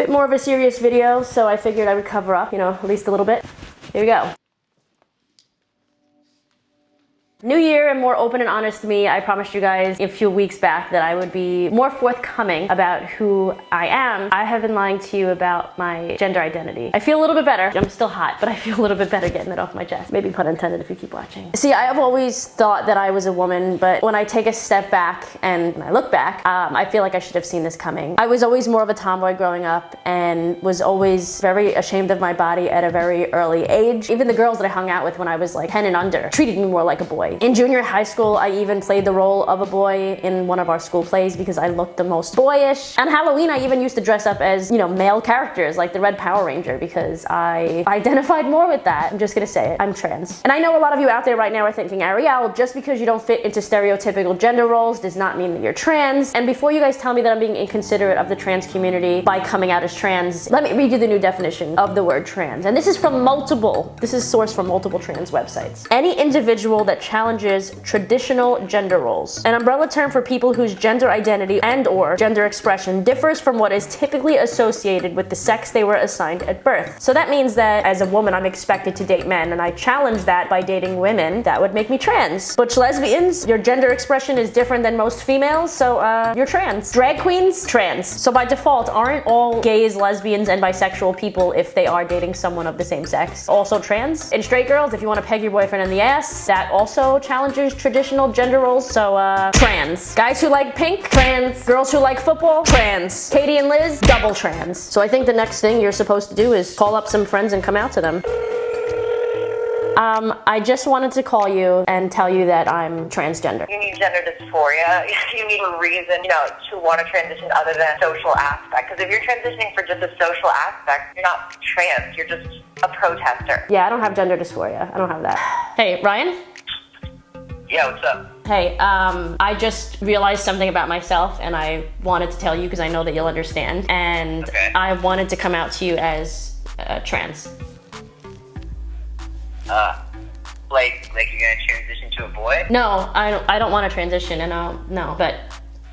Bit more of a serious video, so I figured I would cover up, you know, at least a little bit. Here we go. New year and more open and honest me. I promised you guys a few weeks back that I would be more forthcoming about who I am. I have been lying to you about my gender identity. I feel a little bit better. I'm still hot, but I feel a little bit better getting it off my chest. Maybe pun intended if you keep watching. See, I have always thought that I was a woman, but when I take a step back and I look back, I feel like I should have seen this coming. I was always more of a tomboy growing up and was always very ashamed of my body at a very early age. Even the girls that I hung out with when I was like 10 and under treated me more like a boy. In junior high school, I even played the role of a boy in one of our school plays because I looked the most boyish. On Halloween, I even used to dress up as, you know, male characters like the Red Power Ranger because I identified more with that. I'm just gonna say it, I'm trans. And I know a lot of you out there right now are thinking, Arielle, just because you don't fit into stereotypical gender roles does not mean that you're trans. And before you guys tell me that I'm being inconsiderate of the trans community by coming out as trans, let me read you the new definition of the word trans. And this is sourced from multiple trans websites. Any individual that challenges traditional gender roles, an umbrella term for people whose gender identity and or gender expression differs from what is typically associated with the sex they were assigned at birth. So that means that as a woman, I'm expected to date men, and I challenge that by dating women. That would make me trans. Butch lesbians, your gender expression is different than most females, so you're trans. Drag queens, trans. So by default, aren't all gays, lesbians, and bisexual people, if they are dating someone of the same sex, also trans? And straight girls, if you want to peg your boyfriend in the ass, that also challenges traditional gender roles, so trans. Guys who like pink, trans. Girls who like football, trans. Katie and Liz, double trans. So I think the next thing you're supposed to do is call up some friends and come out to them. I just wanted to call you and tell you that I'm transgender. You need gender dysphoria. You need a reason, you know, to want to transition other than social aspect. Because if you're transitioning for just a social aspect, you're not trans. You're just a protester. Yeah, I don't have gender dysphoria. I don't have that. Hey, Ryan? Yeah, what's up? Hey, I just realized something about myself and I wanted to tell you because I know that you'll understand. And okay. I wanted to come out to you as trans. Like you're gonna transition to a boy? No, I don't want to transition, and no, but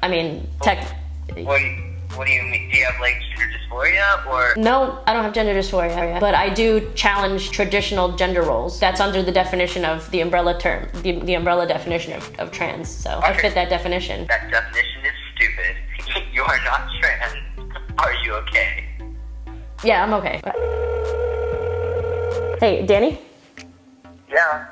I mean, What do you mean? Do you have like gender dysphoria or? No, I don't have gender dysphoria, but I do challenge traditional gender roles. That's under the definition of the umbrella term, the umbrella definition of trans. So okay. I fit that definition. That definition is stupid. You are not trans. Are you okay? Yeah, I'm okay. Hey, Danny? Yeah.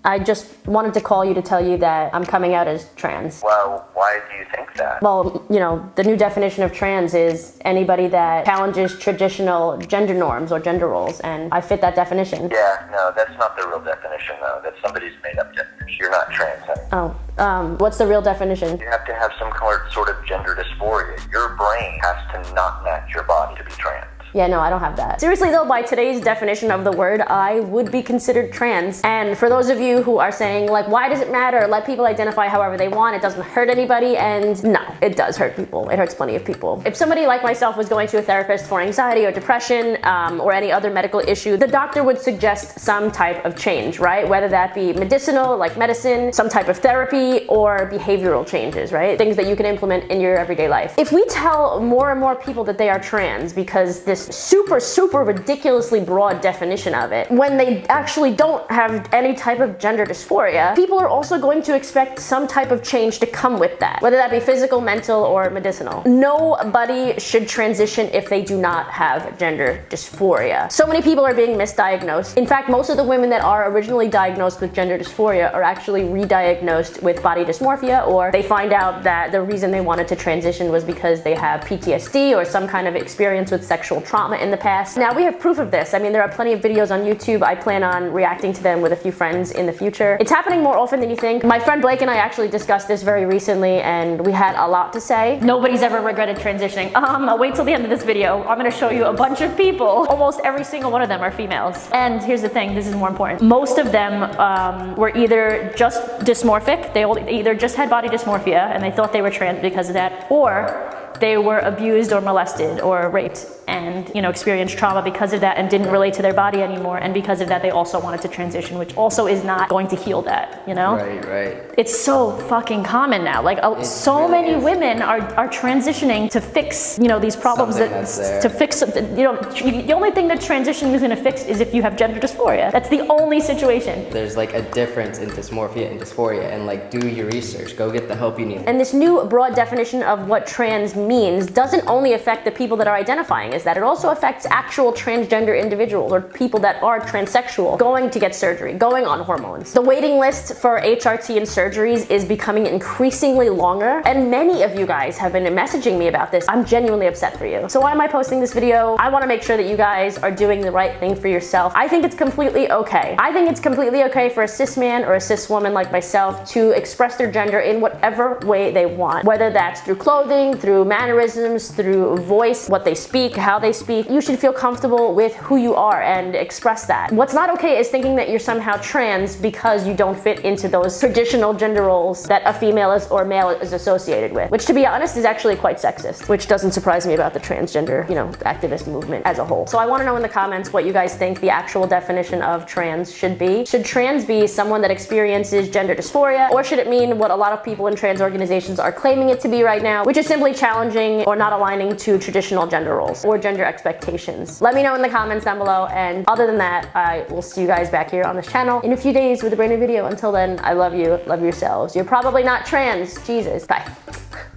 I just wanted to call you to tell you that I'm coming out as trans. Well, why do you think that? Well, you know, the new definition of trans is anybody that challenges traditional gender norms or gender roles, and I fit that definition. Yeah, no, that's not the real definition, though. That's somebody's made-up definition. You're not trans, honey. Oh, what's the real definition? You have to have some sort of gender dysphoria. Your brain has to not match your body to be trans. Yeah, no, I don't have that. Seriously though, by today's definition of the word, I would be considered trans. And for those of you who are saying, like, why does it matter? Let people identify however they want. It doesn't hurt anybody. And no, it does hurt people. It hurts plenty of people. If somebody like myself was going to a therapist for anxiety or depression or any other medical issue, the doctor would suggest some type of change, right? Whether that be medicinal, like medicine, some type of therapy, or behavioral changes, right? Things that you can implement in your everyday life. If we tell more and more people that they are trans because this super ridiculously broad definition of it, when they actually don't have any type of gender dysphoria, people are also going to expect some type of change to come with that, whether that be physical, mental, or medicinal. Nobody should transition if they do not have gender dysphoria. So many people are being misdiagnosed. In fact, most of the women that are originally diagnosed with gender dysphoria are actually re-diagnosed with body dysmorphia, or they find out that the reason they wanted to transition was because they have PTSD or some kind of experience with sexual trauma in the past. Now we have proof of this. I mean, there are plenty of videos on YouTube. I plan on reacting to them with a few friends in the future. It's happening more often than you think. My friend Blake and I actually discussed this very recently, and we had a lot to say. Nobody's ever regretted transitioning. Wait till the end of this video. I'm gonna show you a bunch of people. Almost every single one of them are females. And here's the thing, this is more important. Most of them were either just dysmorphic, they either just had body dysmorphia and they thought they were trans because of that, or they were abused or molested or raped and, you know, experienced trauma because of that and didn't relate to their body anymore, and because of that they also wanted to transition, which also is not going to heal that, you know? Right. It's so fucking common now. Like so really many is. women are transitioning to fix, you know, these problems Something that's there. to fix, you know, the only thing that transition is going to fix is if you have gender dysphoria. That's the only situation. There's like a difference in dysmorphia and dysphoria, and like do your research, go get the help you need. And this new broad definition of what trans means doesn't only affect the people that are identifying as that, it also affects actual transgender individuals or people that are transsexual going to get surgery, going on hormones. The waiting list for HRT and surgeries is becoming increasingly longer, and many of you guys have been messaging me about this. I'm genuinely upset for you. So why am I posting this video? I want to make sure that you guys are doing the right thing for yourself. I think it's completely okay. I think it's completely okay for a cis man or a cis woman like myself to express their gender in whatever way they want, whether that's through clothing, through mannerisms, through voice, what they speak, how they speak. You should feel comfortable with who you are and express that. What's not okay is thinking that you're somehow trans because you don't fit into those traditional gender roles that a female is or male is associated with, which to be honest is actually quite sexist, which doesn't surprise me about the transgender, you know, activist movement as a whole. So I want to know in the comments what you guys think the actual definition of trans should be. Should trans be someone that experiences gender dysphoria, or should it mean what a lot of people in trans organizations are claiming it to be right now, which is simply challenging or not aligning to traditional gender roles or gender expectations? Let me know in the comments down below, and other than that, I will see you guys back here on this channel in a few days with a brand new video. Until then, I love you, love yourselves. You're probably not trans. Jesus, bye.